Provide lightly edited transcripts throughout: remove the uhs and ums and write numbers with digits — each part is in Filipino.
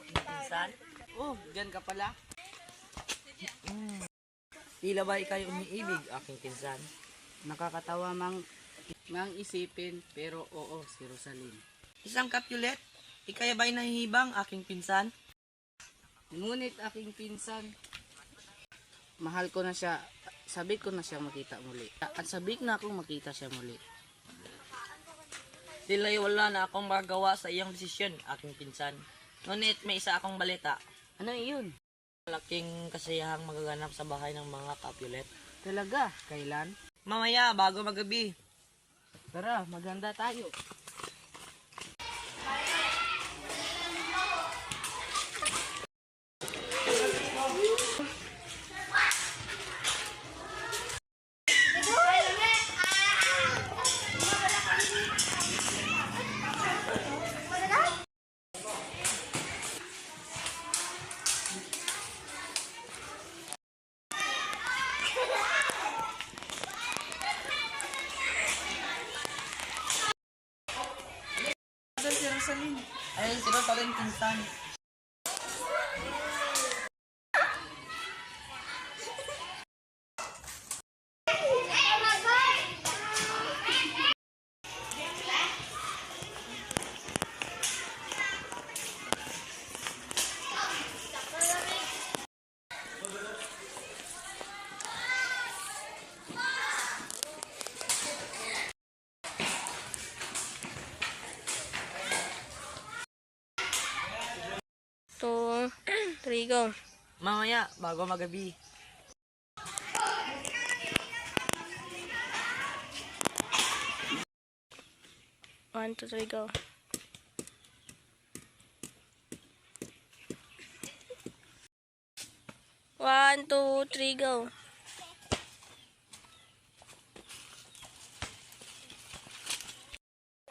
aking pinsan? Oh, diyan ka pala. Tila ba ikay umiibig, aking pinsan? Nakakatawa mang isipin, pero oo, si Rosaline. Isang Capulet, ikay ba'y nahihibang, aking pinsan? Ngunit aking pinsan, mahal ko na siya. Sabik ko na siya makita muli. At sabik na akong makita siya muli. Tila'y wala na akong magawa sa iyong desisyon, aking pinsan. Ngunit may isa akong balita. Ano yun? Malaking kasayahang magaganap sa bahay ng mga Capulet. Talaga? Kailan? Mamaya, bago magabi. Tara, maganda tayo. Si Rosaline. Ay, si Rosaline, pinsan. Two, three, go. Mamaya, bago magabi. One, two, three, go. One, two, three, go.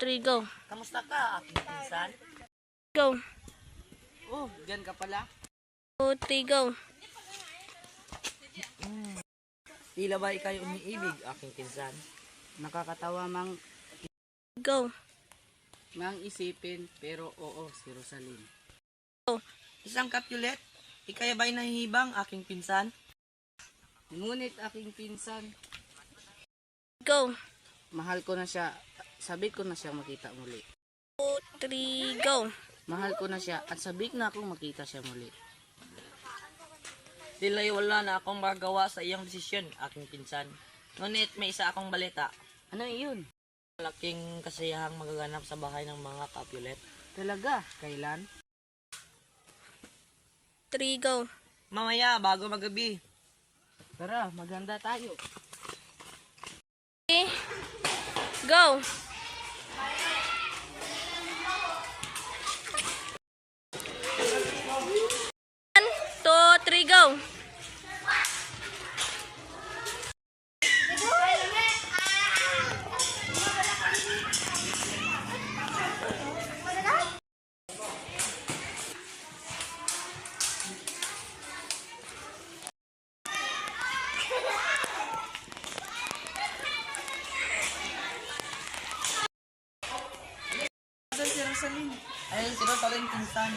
Three, go. Kamusta ka, aking pinsan? Go. Oh, diyan ka pala. Two, three, go. Tila ba ikay umiibig, aking pinsan? Nakakatawa Go. mang isipin, pero oo, si Rosaline. Isang Capulet, ikay ba'y nahihibang, aking pinsan? Ngunit aking pinsan, Go. mahal ko na siya. Sabik ko na siya makita muli. Two, three, go. Mahal ko na siya at sabik na akong makita siya muli. Tila'y wala na akong magawa sa iyong desisyon, aking pinsan. Ngunit may isa akong balita. Ano yun? Malaking kasayahang magaganap sa bahay ng mga Capulet. Talaga? Kailan? Three, go. Mamaya, bago magabi. Tara, maganda tayo. Okay. Go. One, two, three, go. Si Rosaline. Ay, si Rosaline, pinsan.